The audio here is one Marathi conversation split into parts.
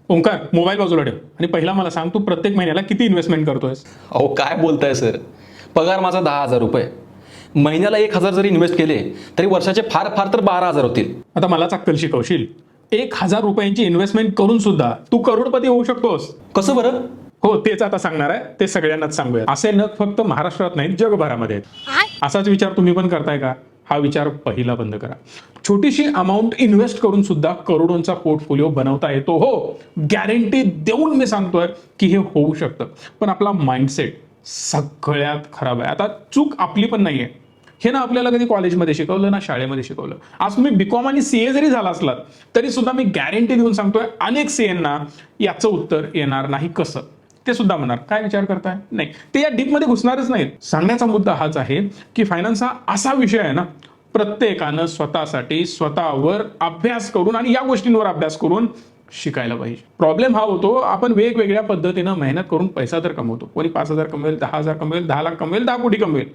ओंकार, मोबाईल बाजूला ठेव आणि पहिला मला सांग, तू प्रत्येक महिन्याला किती इन्व्हेस्टमेंट करतोयस? अहो काय बोलताय सर. पगार माझा 10,000 रुपये. महिन्याला 1,000 जरी इन्व्हेस्ट केले तरी वर्षाचे फार फार तर 12,000 होतील. आता मलाच अक्कल शिकवशील? 1,000 रुपयांची इन्व्हेस्टमेंट करून सुद्धा तू करोडपती होऊ शकतोस. कसं बरं? हो, तेच आता सांगणार आहे. ते सगळ्यांनाच सांगूया. असे नग फक्त महाराष्ट्रात नाही, जगभरामध्ये आहेत. असाच विचार तुम्ही पण करताय का? हा विचार पहिला बंद करा. छोटीशी अमाऊंट इन्व्हेस्ट करून सुद्धा करोडोंचा पोर्टफोलिओ बनवता येतो. हो, गॅरंटी देऊन मी सांगतोय की हे होऊ शकतं. पण आपला माइंडसेट सगळ्यात खराब आहे. आता चूक आपली पण नाहीये. हे ना आपल्याला कधी कॉलेजमध्ये शिकवलं ना शाळेमध्ये शिकवलं. आज तुम्ही बीकॉम आणि सीए जरी झाला असलात तरी सुद्धा मी गॅरंटी देऊन सांगतोय, अनेक सीएंना याचं उत्तर येणार नाही. कसं ते सुद्धा म्हणणार, काय विचार करताय? नाही, ते या डीपमध्ये घुसणारच नाहीत. सांगण्याचा मुद्दा हाच आहे की फायनान्स हा असा विषय आहे ना, प्रत्येकानं स्वतःसाठी स्वतःवर अभ्यास करून आणि या गोष्टींवर अभ्यास करून शिकायला पाहिजे. प्रॉब्लेम हा होतो, आपण वेगवेगळ्या पद्धतीनं मेहनत करून पैसा तर कमवतो. कोणी 5,000 कमवेल, 10,000 कमवेल, 10 लाख कमवेल, 10 कोटी कमवेल.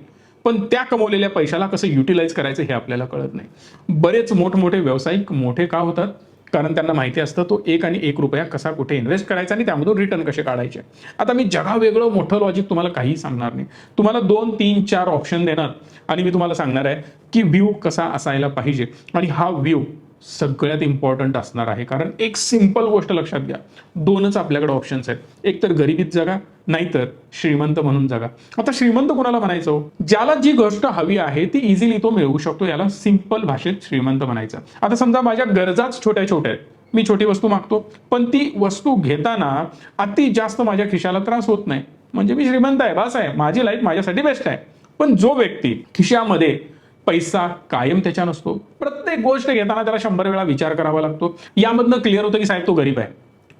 पण त्या कमवलेल्या पैशाला कसं युटिलाइज करायचं हे आपल्याला कळत नाही. बरेच मोठमोठे व्यावसायिक मोठे का होतात? कारण त्यांना माहिती असतं तो 1 आणि 1 रुपया कसा कुठे इन्व्हेस्ट करायचा आणि त्यामधून रिटर्न कसे काढायचे. आता मी जगावेगळं मोठं लॉजिक तुम्हाला काही सांगणार नाही. तुम्हाला 2, 3, 4 ऑप्शन देणार आणि मी तुम्हाला सांगणार आहे की व्ह्यू कसा असायला पाहिजे. आणि हा व्ह्यू सगळ्यात इम्पॉर्टंट असणार आहे. कारण एक सिंपल गोष्ट लक्षात घ्या, 2च आपल्याकडे ऑप्शन्स आहेत. एक तर गरिबीत जगा, नाहीतर श्रीमंत म्हणून जगा. आता श्रीमंत कोणाला म्हणायचं हो? ज्याला जी गोष्ट हवी आहे ती इझिली तो मिळवू शकतो, याला सिंपल भाषेत श्रीमंत म्हणायचं. आता समजा माझ्या गरजाच छोट्या छोट्या आहेत, मी छोटी वस्तू मागतो पण ती वस्तू घेताना अति जास्त माझ्या खिशाला त्रास होत नाही, म्हणजे मी श्रीमंत आहे, बस आहे, माझी लाईफ माझ्यासाठी बेस्ट आहे. पण जो व्यक्ती खिशामध्ये पैसा कायम त्याच्या नसतो, प्रत्येक गोष्ट घेताना त्याला 100 वेळा विचार करावा लागतो, यामधनं क्लिअर होतं की साहेब तो गरीब आहे.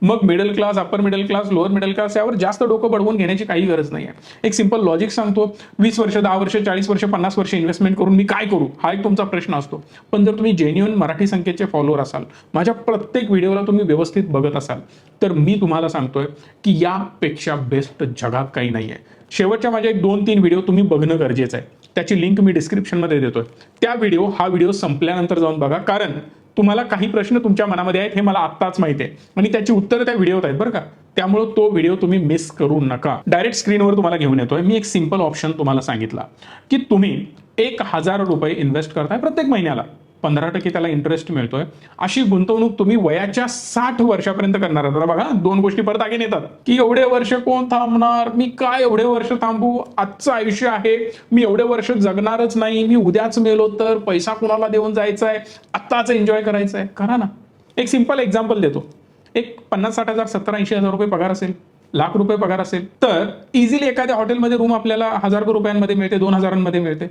मग middle class, upper middle class, lower middle class यावर जास्त डोकं बडवून घेण्याची काही गरज नाही आहे. एक सिंपल लॉजिक सांगतो, 20 वर्ष, 10 वर्ष, 40 वर्ष, 50 वर्ष इन्व्हेस्टमेंट करून मी काय करू, हा एक तुमचा प्रश्न असतो. पण जर तुम्ही जेन्युइन मराठी संकेतचे फॉलोअर असाल, माझ्या प्रत्येक व्हिडिओला तुम्ही व्यवस्थित बघत असाल, तर मी तुम्हाला सांगतोय की यापेक्षा बेस्ट जगात काही नाही आहे. शेवटच्या माझ्या 2-3 व्हिडिओ तुम्ही बघणं गरजेचं आहे. त्याची लिंक मी डिस्क्रिप्शनमध्ये देतोय. हा व्हिडिओ संपल्यानंतर जाऊन बघा, कारण तुम्हाला काही प्रश्न तुमच्या मनामध्ये आहेत हे मला आत्ताच माहिती आहे आणि त्याची उत्तरं त्या व्हिडिओत आहेत बरं का. त्यामुळे तो व्हिडिओ तुम्ही मिस करू नका. डायरेक्ट स्क्रीनवर तुम्हाला घेऊन येतोय. मी एक सिंपल ऑप्शन तुम्हाला सांगितला की तुम्ही 1,000 रुपये इन्व्हेस्ट करताय प्रत्येक महिन्याला, 15% त्याला इंटरेस्ट मिळतोय. अशी गुंतवणूक तुम्ही वयाच्या 60 वर्षापर्यंत करणार आहात. बघा, 2 गोष्टी परत आगे येतात की एवढे वर्ष कोण थांबणार, मी काय एवढे वर्ष थांबू, आजचं आयुष्य आहे, मी एवढे वर्ष जगणारच नाही, मी उद्याच मेलो तर पैसा कुणाला देऊन जायचा आहे, आत्ताच एन्जॉय करायचं आहे. करा ना. एक सिंपल एक्झाम्पल देतो. एक 50-60,000, 70-80,000 रुपये पगार असेल, लाख रुपये पगार असेल, तर इझिली एखाद्या हॉटेलमध्ये रूम आपल्याला 1,000 रुपयांमध्ये मिळते, 2,000 मिळते.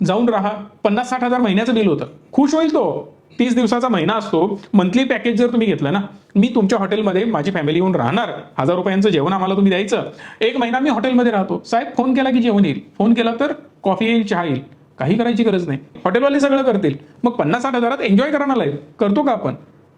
जाऊन राहा, 50-60,000 महिन्याचं बिल होतं, खुश होईल तो. 30 दिवसाचा महिना असतो. मंथली पॅकेज जर तुम्ही घेतलं ना, मी तुमच्या हॉटेलमध्ये माझी फॅमिली येऊन राहणार, 1,000 रुपयांचं जेवण आम्हाला तुम्ही द्यायचं, 1 महिना मी हॉटेलमध्ये राहतो. साहेब फोन केला की जेवण येईल, फोन केला तर कॉफी येईल, चहा येईल, काही करायची गरज नाही, हॉटेलवाले सगळं करतील. मग 50-60,000 एन्जॉय करा ना लाईफ. करतो का आपण?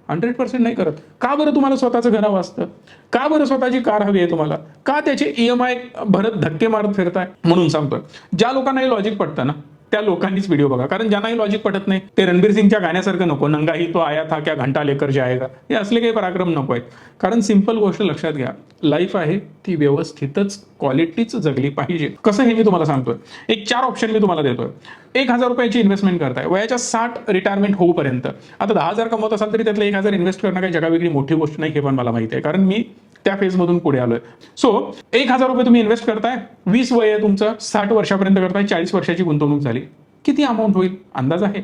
100% नाही करत. का बरं? तुम्हाला स्वतःचं घर हवं असतं. का बरं स्वतःची कार हवी आहे तुम्हाला? का त्याचे EMI भरत धक्के मारत फिरताय? म्हणून सांगतोय, ज्या लोकांना हे लॉजिक पटतं ना त्या लोकांनीच व्हिडिओ बघा. कारण ज्यांनाही लॉजिक पटत नाही ते रणबीर सिंगच्या गाण्यासारखं नको, नंगा ही तो आया था क्या घंटा लेकर जाएगा, हे असले काही पराक्रम नको आहेत. कारण सिंपल गोष्ट लक्षात घ्या, लाईफ आहे ती व्यवस्थितच क्वालिटीच जगली पाहिजे. कसं हे मी तुम्हाला सांगतोय. एक 4 ऑप्शन मी तुम्हाला देतोय. 1,000 रुपयाची इन्व्हेस्टमेंट करताय वयाच्या 60 रिटायरमेंट होऊपर्यंत. आता 10,000 कमवत असाल तरी त्यातलं 1,000 इन्व्हेस्ट करणं काही जगावेगळी मोठी गोष्ट नाही, हे पण मला माहिती आहे, कारण मी त्या फेजमधून पुढे आलोय. सो 1,000 रुपये तुम्ही इन्व्हेस्ट करताय, 20 वय आहे तुमचं, 60 वर्षापर्यंत करताय, 40 वर्षाची गुंतवणूक झाली, किती अमाऊंट होईल अंदाज आहे?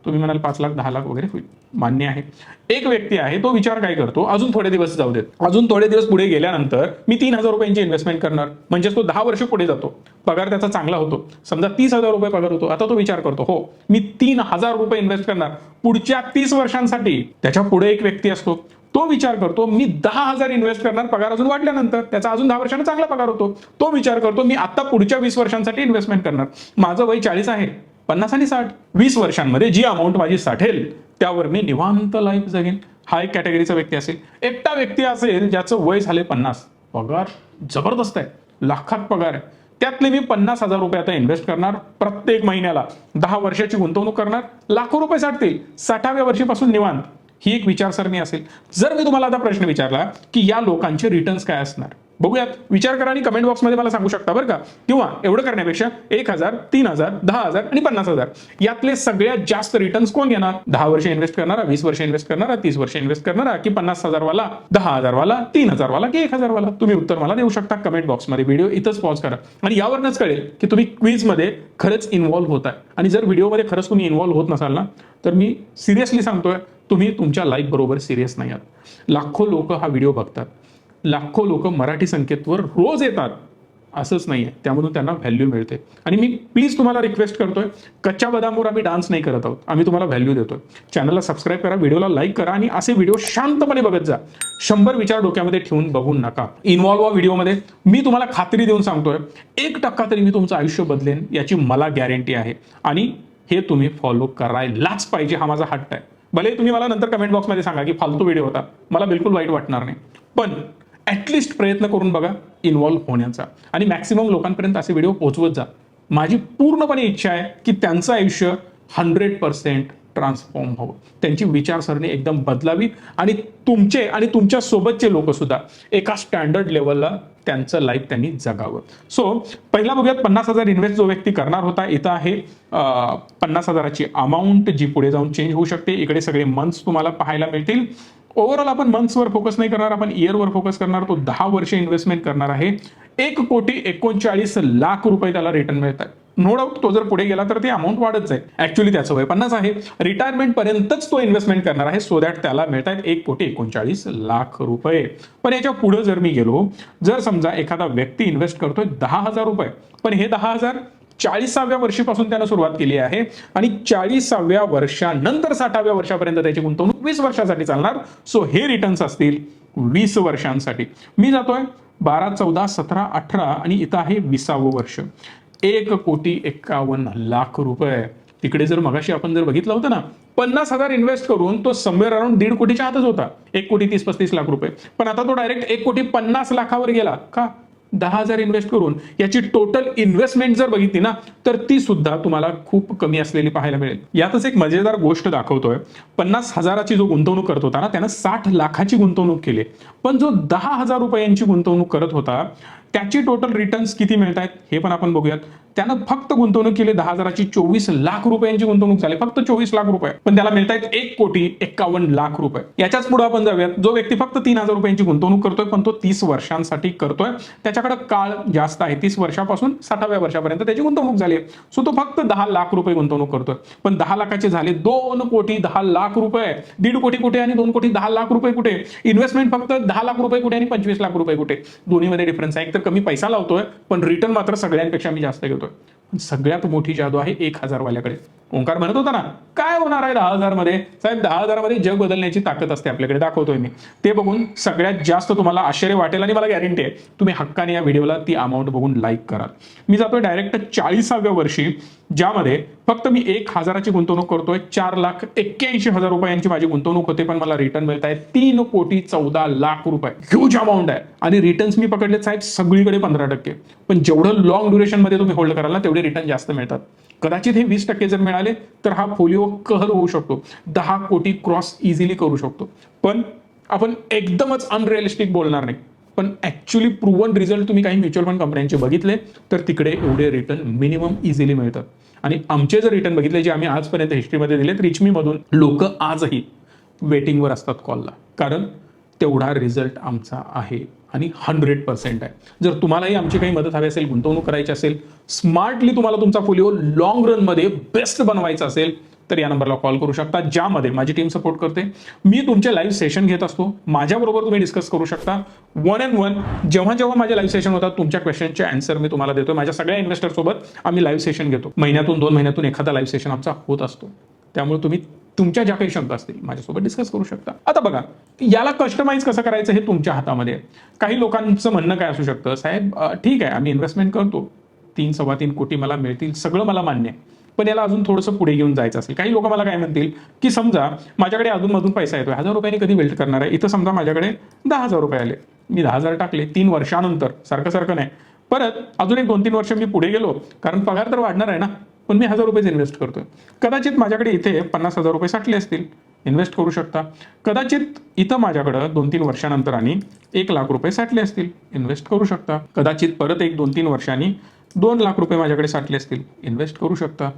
तुम्ही म्हणाल 5 लाख 10 लाख वगैरे होईल, मान्य आहे. एक व्यक्ती आहे तो विचार काय करतो, अजून थोडे दिवस जाऊ देत, अजून थोडे दिवस पुढे गेल्यानंतर मी 3,000 रुपयांची इन्व्हेस्टमेंट करणार, म्हणजे तो 10 वर्ष पुढे जातो, पगार त्याचा चांगला होतो, समजा 30,000 रुपये पगार होतो. आता तो विचार करतो, हो मी 3,000 रुपये इन्व्हेस्ट करणार पुढच्या 30 वर्षांसाठी. त्याच्या पुढे एक व्यक्ती असतो, तो विचार करतो मी 10,000 इन्व्हेस्ट करणार, पगार अजून वाढल्यानंतर त्याचा अजून 10 वर्षांना चांगला पगार होतो. तो विचार करतो मी आता पुढच्या 20 वर्षांसाठी इन्व्हेस्टमेंट करणार, माझं वय 40 आहे, 50 आणि 60, 20 वर्षांमध्ये जी अमाऊंट माझी साठेल त्यावर मी निवांत लाईफ जगेन. हा एक कॅटेगरीचा व्यक्ती असेल. एकटा व्यक्ती असेल ज्याचं वय झाले 50, पगार जबरदस्त आहे, लाखात पगार आहे, त्यातले मी 50,000 रुपये आता इन्व्हेस्ट करणार प्रत्येक महिन्याला, 10 वर्षाची गुंतवणूक करणार, लाखो रुपये साठतील, 60व्या वर्षीपासून निवांत. ही एक विचारसरणी असेल. जर मी तुम्हाला आता प्रश्न विचारला की या लोकांचे रिटर्न्स काय असणार, बघूयात, विचार करा आणि कमेंट बॉक्समध्ये मला सांगू शकता बरं का. किंवा एवढं करण्यापेक्षा 1,000, 3,000, 10,000 आणि 50,000 यातले सगळ्यात जास्त रिटर्न्स कोण घेणार? 10 वर्ष इन्व्हेस्ट करणारा, 20 वर्ष इन्व्हेस्ट करणारा, 30 वर्ष इन्व्हेस्ट करणारा, की 50,000 वाला, 10,000 वाला, 3,000 वाला, की 1,000 वाला? तुम्ही उत्तर मला देऊ शकता कमेंट बॉक्समध्ये. व्हिडिओ इथंच पॉज करा आणि यावरच कळेल की तुम्ही क्विजमध्ये खरंच इन्व्हॉल्व्ह होताय. आणि जर व्हिडिओमध्ये खरंच तुम्ही इन्व्हॉल्व्ह होत नसाल ना, तर मी सिरियसली सांगतोय, तुम्ही तुमच्या लाईफ बरोबर सिरियस नाही आहात. लाखो लोक हा व्हिडिओ बघतात, लाखो लोक मराठी संकेतवर रोज येतात, असंच नाही आहे, त्यामधून त्यांना व्हॅल्यू मिळते. आणि मी प्लीज तुम्हाला रिक्वेस्ट करतोय, कच्च्या बदामवर आम्ही डान्स नाही करत आहोत, आम्ही तुम्हाला व्हॅल्यू देतोय. चॅनलला सबस्क्राईब करा, व्हिडिओला लाईक करा आणि असे व्हिडिओ शांतपणे बघत जा. 100 विचार डोक्यामध्ये ठेवून बघू नका. इन्व्हॉल्व्ह व्हा व्हिडिओमध्ये. मी तुम्हाला खात्री देऊन सांगतोय, 1% तरी मी तुमचं आयुष्य बदलेन याची मला गॅरंटी आहे. आणि हे तुम्ही फॉलो करायलाच पाहिजे, हा माझा हट्ट आहे. भले तुम्ही मला नंतर कमेंट बॉक्समध्ये सांगा की फालतू व्हिडिओ होता, मला बिलकुल वाईट वाटणार नाही, पण ॲटलिस्ट प्रयत्न करून बघा इन्व्हॉल्व्ह होण्याचा आणि मॅक्सिमम लोकांपर्यंत असे व्हिडिओ पोहोचवत जा. माझी पूर्णपणे इच्छा आहे की त्यांचं आयुष्य 100% ट्रान्सफॉर्म व्हावं, त्यांची विचारसरणी एकदम बदलावी आणि तुमचे आणि तुमच्या सोबतचे लोक सुद्धा एका स्टँडर्ड लेवलला त्यांचं लाईफ त्यांनी जगावं. सो पहिला बघूयात 50,000 इन्व्हेस्ट जो व्यक्ती करणार होता. इथं आहे 50,000ची अमाऊंट जी पुढे जाऊन चेंज होऊ शकते. इकडे सगळे मंथ्स तुम्हाला पाहायला मिळतील. ओव्हरऑल आपण मंथ्सवर फोकस नाही करणार, आपण इयरवर फोकस करणार. तो 10 वर्ष इन्व्हेस्टमेंट करणार आहे. 1,39,00,000 रुपये त्याला रिटर्न मिळतात. नो डाऊट तो जर पुढे गेला तर ती अमाऊंट वाढत जाईल. ऍक्च्युली त्याचं वय 50 आहे. रिटायरमेंट पर्यंतच तो इन्व्हेस्टमेंट करणार आहे, सो दॅट त्याला मिळतात 1,39,00,000 रुपये. पण याच्या पुढे जर मी गेलो, जर समजा एखादा व्यक्ती इन्व्हेस्ट करतोय 10,000 रुपये, पण हे 10,000 40व्या वर्षीपासून त्यानं सुरुवात केली आहे आणि 40व्या वर्षानंतर 60व्या वर्षापर्यंत त्याची गुंतवणूक 20 वर्षासाठी चालणार. सो हे रिटर्न्स असतील 20 वर्षांसाठी. मी जातोय 12, 14, 17, 18 आणि इथं आहे 20वं वर्ष. 1,51,00,000 रुपये. तिकडे जर मगाशी आपण जर बघितलं होतं ना, 50,000 इन्व्हेस्ट करून तो समवेअर अराउंड 1.5 कोटीच्या आतच होता, 1,30,35,00,000 रुपये. पण आता तो डायरेक्ट 1,50,00,000 गेला. का? 10,000 इन्व्हेस्ट करून. याची टोटल इन्व्हेस्टमेंट जर बघितली ना, तर ती सुद्धा तुम्हाला खूप कमी असलेली पाहायला मिळेल. यातच एक मजेदार गोष्ट दाखवतोय. 50,000ची जो गुंतवणूक करत होता ना, त्यानं 60 लाखाची गुंतवणूक केली. पण जो 10,000 रुपयांची गुंतवणूक करत होता, त्याची टोटल रिटर्न्स किती मिळत आहेत हे पण आपण बघूयात. त्यानं फक्त गुंतवणूक केली 10,000ची, 24 लाख रुपयांची गुंतवणूक झाली, फक्त 24 लाख रुपये. पण त्याला मिळत आहेत 1,51,00,000 रुपये. याच्याच पुढे आपण जाऊयात. जो व्यक्ती फक्त 3,000 रुपयांची गुंतवणूक करतोय, पण तो 30 वर्षांसाठी करतोय. त्याच्याकडे काळ जास्त आहे, 30 वर्षापासून 60व्या वर्षापर्यंत त्याची गुंतवणूक झाली. सो तो फक्त 10 लाख रुपये गुंतवणूक करतोय. पण 10 लाखाचे झाले 2,10,00,000 रुपये. 1.5 कोटी कुठे आणि 2,10,00,000 रुपये कुठे? इन्व्हेस्टमेंट फक्त 10 लाख रुपये कुठे आणि 25 लाख रुपये कुठे? दोन्हीमध्ये डिफरन्स आहे. एक तर कमी पैसा लावतोय, पण रिटर्न मात्र सगळ्यांपेक्षा मी जास्त घेतोय. सगळ्यात मोठी जादू आहे 1,000 वाल्याकडे. ओंकार म्हणत होता ना, काय होणार आहे 10,000 मध्ये? साहेब 10,000 मध्ये जग बदलण्याची ताकद असते आपल्याकडे, दाखवतोय मी. ते बघून सगळ्यात जास्त तुम्हाला आश्चर्य वाटेल आणि मला गॅरंटी आहे तुम्ही हक्काने या व्हिडिओला ती अमाऊंट बघून लाईक कराल. मी जातोय डायरेक्ट 40व्या वर्षी, ज्यामध्ये फक्त मी 1,000ची गुंतवणूक करतोय. 4,81,000 रुपयांची माझी गुंतवणूक होते, पण मला रिटर्न मिळत आहे 3,14,00,000 रुपये. ह्यूज अमाऊंट आहे. आणि रिटर्न्स मी पकडले साहेब सगळीकडे 15%. पण जेवढं लॉंग ड्युरेशन मध्ये तुम्ही होल्ड कराल ना, तेवढे रिटर्न जास्त मिळतात. कदाचित हे 20% जर मिळाले तर हा फोलिओ कहर होऊ शकतो, 10 कोटी क्रॉस इझिली करू शकतो. पण आपण एकदमच अनरिअलिस्टिक बोलणार नाही. पण ऍक्च्युली प्रूव्हन रिझल्ट तुम्ही काही म्युच्युअल फंड कंपन्यांचे बघितले तर तिकडे एवढे रिटर्न मिनिमम इझिली मिळतात. आणि आमचे जर रिटर्न बघितले जे आम्ही आजपर्यंत हिस्ट्रीमध्ये दिलेत रिचमी मधून, लोक आजही वेटिंगवर असतात कॉलला, कारण तेवढा रिझल्ट आमचा आहे आणि 100% आहे. जर तुम्हालाही आमची काही मदत हवी असेल, गुंतवणूक करायची असेल, स्मार्टली तुम्हाला तुमचा फोलिओ लॉंग रनमध्ये बेस्ट बनवायचा असेल, तर या नंबरला कॉल करू शकता, ज्यामध्ये माझी टीम सपोर्ट करते. मी तुमचे लाईव्ह सेशन घेत असतो, माझ्याबरोबर तुम्ही डिस्कस करू शकता 1 on 1. जेव्हा जेव्हा माझे लाईव्ह सेशन होतात, तुमच्या क्वेश्चनचे आन्सर मी तुम्हाला देतो. माझ्या सगळ्या इन्व्हेस्टर सोबत आम्ही लाईव्ह सेशन घेतो. महिन्यातून 2 महिन्यातून एखादा लाईव्ह सेशन आमचा होत असतो. त्यामुळे तुम्ही तुमच्या ज्या काही शंका असतील माझ्यासोबत डिस्कस करू शकता. आता बघा, याला कस्टमाइज कसं करायचं हे तुमच्या हातामध्ये आहे. काही लोकांचं म्हणणं काय असू शकतं, साहेब ठीक आहे आम्ही इन्व्हेस्टमेंट करतो, 3-3.25 कोटी मला मिळतील, सगळं मला मान्य आहे, पण याला अजून थोडंसं पुढे घेऊन जायचं असेल. काही लोक मला काय म्हणतील की समजा माझ्याकडे अधूनमधून पैसा येतोय, 1,000 रुपयांनी कधी वेल्ट करणार आहे. इथं समजा माझ्याकडे 10,000 रुपये आले, मी 10,000 टाकले 3 वर्षानंतर, सारखं नाही, परत अजून एक 2-3 वर्ष मी पुढे गेलो, कारण पगार तर वाढणार आहे ना, पण मी 1,000 रुपये इन्व्हेस्ट करतोय. कदाचित माझ्याकडे इथे 50,000 रुपये साठले असतील, इन्व्हेस्ट करू शकता. कदाचित इथं माझ्याकडं 2-3 वर्षानंतर आणि 1 लाख रुपये साठले असतील, इन्व्हेस्ट करू शकता. कदाचित परत 1-2-3 वर्षांनी 2 लाख रुपये माझ्याकडे साठले असतील, इन्व्हेस्ट करू शकता.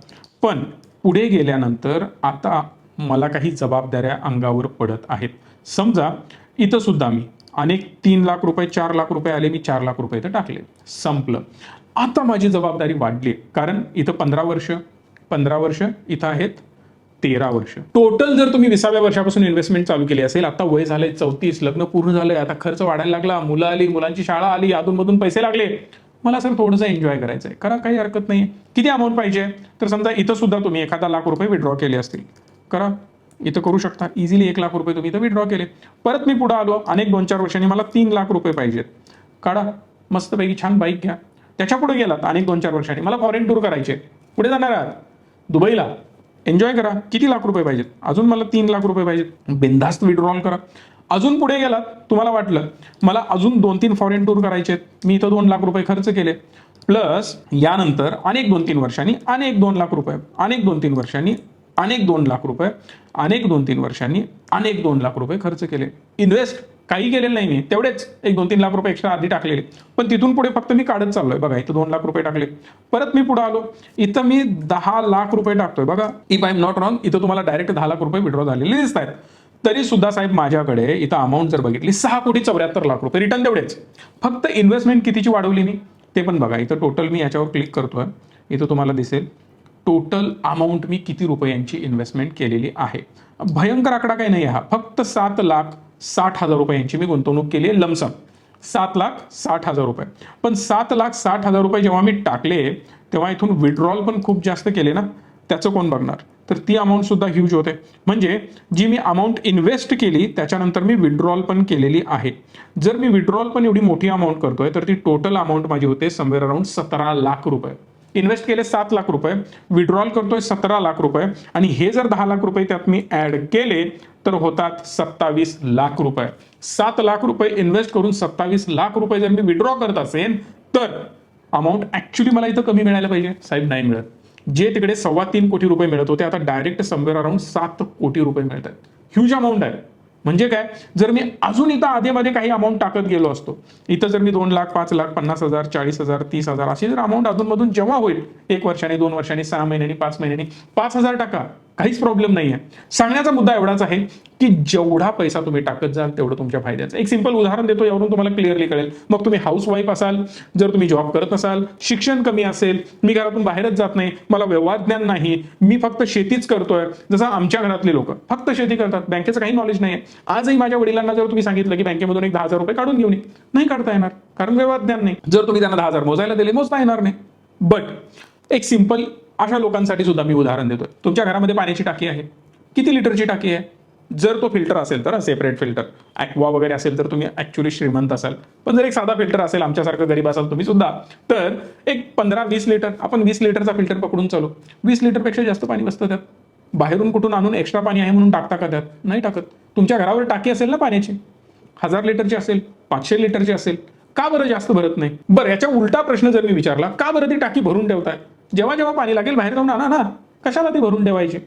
पण पुढे गेल्यानंतर आता मला काही जबाबदाऱ्या अंगावर पडत आहेत. समजा इथं सुद्धा मी अनेक 3 लाख रुपये 4 लाख रुपये आले, मी 4 लाख रुपये इथं टाकले, संपलं. आता माझी जबाबदारी वाढली, कारण इथं 15 वर्ष इथं आहेत 13 वर्ष. टोटल जर तुम्ही 20व्या वर्षापासून इन्व्हेस्टमेंट चालू केली असेल, आता वय झालंय 34, लग्न पूर्ण झालंय, आता खर्च वाढायला लागला, मुलं आली, मुलांची शाळा आली, अधूनमधून पैसे लागले, मला सर थोडंसं एन्जॉय करायचं आहे, करा, काही हरकत नाही. किती अमाऊंट पाहिजे? तर समजा इथं सुद्धा तुम्ही एखादा लाख रुपये विड्रॉ केले असतील, करा, इथं करू शकता. इझिली 1 लाख रुपये तुम्ही इथं विड्रॉ केले. परत मी पुढे आलो, अनेक 2-4 वर्षांनी मला 3 लाख रुपये पाहिजेत, काढा, मस्तपैकी छान बाईक घ्या. त्याच्या पुढे गेलात अनेक 2-4 वर्षांनी मला फॉरेन टूर करायचे, पुढे जाणार आहात दुबईला, एन्जॉय करा. किती लाख रुपये पाहिजेत? अजून मला 3 लाख रुपये पाहिजेत, बिनधास्त विड्रॉल करा. अजून पुढे गेलात, तुम्हाला वाटलं मला अजून 2-3 फॉरेन टूर करायचे, मी इथं 2 लाख रुपये खर्च केले, प्लस यानंतर अनेक 2-3 वर्षांनी अनेक 2 लाख रुपये, अनेक 2-3 वर्षांनी अनेक 2 लाख रुपये, अनेक 2-3 वर्षांनी अनेक 2 लाख रुपये खर्च केले. इन्व्हेस्ट काही केलेलं नाही मी, तेवढेच 1-2-3 लाख रुपये एक्स्ट्रा आधी टाकलेले, पण तिथून पुढे फक्त मी काढत चाललोय. बघा इथं 2 लाख रुपये टाकले, परत मी पुढे आलो, इथं मी 10 लाख रुपये टाकतोय. बघा, if I am not wrong, इथं तुम्हाला डायरेक्ट 10 लाख रुपये विड्रॉ झालेले दिसत आहेत. तरी सुद्धा साहेब माझ्याकडे इथं अमाऊंट जर बघितली 6,74 लाख रुपये, रिटर्न तेवढेच. फक्त इन्व्हेस्टमेंट कितीची वाढवली मी ते पण बघा. इथं टोटल मी याच्यावर क्लिक करतोय, इथं तुम्हाला दिसेल टोटल अमाऊंट मी किती रुपयांची इन्व्हेस्टमेंट केलेली आहे. भयंकर आकडा काही नाही हा, फक्त 7,60,000 रुपयांची मी गुंतवणूक केली आहे, लमसम 7,60,000 रुपये. पण 7,60,000 रुपये जेव्हा मी टाकले तेव्हा इथून विड्रॉल पण खूप जास्त केले ना, त्याचं कोण बघणार? तर ती अमाऊंट सुद्धा ह्यूज होते. म्हणजे जी मी अमाऊंट इन्व्हेस्ट केली त्याच्यानंतर मी विड्रॉल पण केलेली आहे. जर मी विड्रॉल पण एवढी मोठी अमाऊंट करतोय तर ती टोटल अमाऊंट माझी होते समवेअर अराउंड 17 लाख रुपये. इन्व्हेस्ट केले 7 लाख रुपये, विड्रॉल करतोय 17 लाख रुपये, आणि हे जर 10 लाख रुपये त्यात मी ऍड केले तर होतात 27 लाख रुपये. 7 लाख रुपये इन्व्हेस्ट करून 27 लाख रुपये जर मी विड्रॉ करत असेल तर अमाऊंट ऍक्च्युली मला इथं कमी मिळायला पाहिजे साहेब, नाही मिळत. जे तिकडे 3.25 कोटी रुपये मिळत होते आता डायरेक्ट समवेअर अराउंड 7 कोटी रुपये मिळत आहेत. ह्यूज अमाऊंट आहे. म्हणजे काय, जर मी अजून इथं आधीमध्ये काही अमाऊंट टाकत गेलो असतो, इथं जर मी 2 लाख 5 लाख 50,000 40,000 30,000 अशी जर अमाऊंट अधूनमधून जेव्हा होईल 1 वर्षाने 2 वर्षांनी 6 महिन्यांनी 5 महिन्यांनी 5,000 टाका, काहीच प्रॉब्लेम नाही आहे. सांगण्याचा मुद्दा एवढाच आहे की जेवढा पैसा तुम्ही टाकत जाल तेवढं तुमच्या फायद्याचं. एक सिंपल उदाहरण देतो, यावरून तुम्हाला क्लिअरली कळेल. मग तुम्ही हाऊस वाईफ असाल, जर तुम्ही जॉब करत नसाल, शिक्षण कमी असेल, मी घरातून बाहेरच जात नाही, मला व्यवहार ज्ञान नाही, मी फक्त शेतीच करतोय, जसं आमच्या घरातले लोक फक्त शेती करतात, बँकेचं काही नॉलेज नाही आहे. आजही माझ्या वडिलांना जर तुम्ही सांगितलं की बँकेमधून एक 10,000 रुपये काढून घेऊन ये, नाही काढता येणार, कारण व्यवहार ज्ञान नाही. जर तुम्ही त्यांना 10,000 मोजायला दिले, मोजता येणार नाही. बट एक सिंपल अशा लोकांसाठी सुद्धा मी उदाहरण देतोय. तुमच्या घरामध्ये पाण्याची टाकी आहे, किती लिटरची टाकी आहे? जर तो फिल्टर असेल तर सेपरेट फिल्टर, ॲक्वा वगैरे असेल तर तुम्ही ऍक्च्युली श्रीमंत असाल. पण जर एक साधा फिल्टर असेल, आमच्यासारखं गरीब असाल तुम्ही सुद्धा, तर एक 15-20 लिटर, आपण 20 लिटरचा फिल्टर पकडून चालू, 20 लिटरपेक्षा जास्त पाणी बसतं त्यात. बाहेरून कुठून आणून एक्स्ट्रा पाणी आहे म्हणून टाकता का त्यात? नाही टाकत. तुमच्या घरावर टाकी असेल ना पाण्याची, 1000 लिटरची असेल, 500 लिटरची असेल, का बरं जास्त भरत नाही? बरं, याच्या उलटा प्रश्न जर मी विचारला, का बरं ती टाकी भरून ठेवताय? जेव्हा जेव्हा पाणी लागेल बाहेर जाऊन आणा ना, कशाला ती भरून ठेवायची?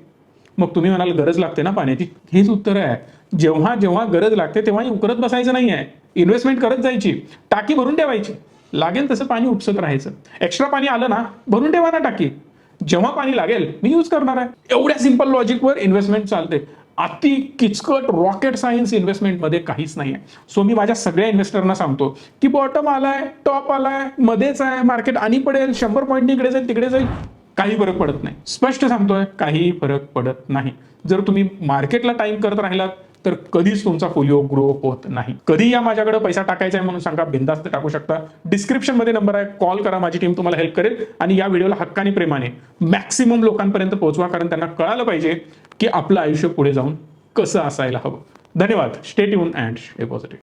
मग तुम्ही म्हणाल गरज लागते ना पाण्याची. हेच उत्तर आहे. जेव्हा जेव्हा गरज लागते तेव्हा उकरत बसायचं नाही आहे, इन्व्हेस्टमेंट करत जायची, टाकी भरून ठेवायची, लागेल तसं पाणी उपसत राहायचं. एक्स्ट्रा पाणी आलं ना, भरून ठेवा ना टाकी, जेव्हा पाणी लागेल मी यूज करणार आहे. एवढ्या सिंपल लॉजिकवर इन्व्हेस्टमेंट चालते. अति किचकट रॉकेट सायन्स इन्व्हेस्टमेंटमध्ये काहीच नाही आहे. सो मी माझ्या सगळ्या इन्व्हेस्टरना सांगतो की बॉटम आलाय, टॉप आलाय, मध्येच आहे, मार्केट आणि पडेल, 100 पॉईंट इकडे जाईल तिकडे जाईल, काही फरक पडत नाही. स्पष्ट सांगतोय, काही फरक पडत नाही. जर तुम्ही मार्केटला टाइम करत राहिलात तर कधीच तुमचा फोलिओ ग्रो होत नाही. कधी या माझ्याकडे पैसा टाकायचा आहे म्हणून सांगा, बिंदास्त टाकू शकता. डिस्क्रिप्शन मध्ये नंबर आहे, कॉल करा, माझी टीम तुम्हाला हेल्प करेल. आणि या व्हिडिओला हक्काने प्रेमाने मॅक्सिमम लोकांपर्यंत पोहोचवा, कारण त्यांना कळालं पाहिजे की आपलं आयुष्य पुढे जाऊन कसं असायला हवं. धन्यवाद. Stay tune and stay positive.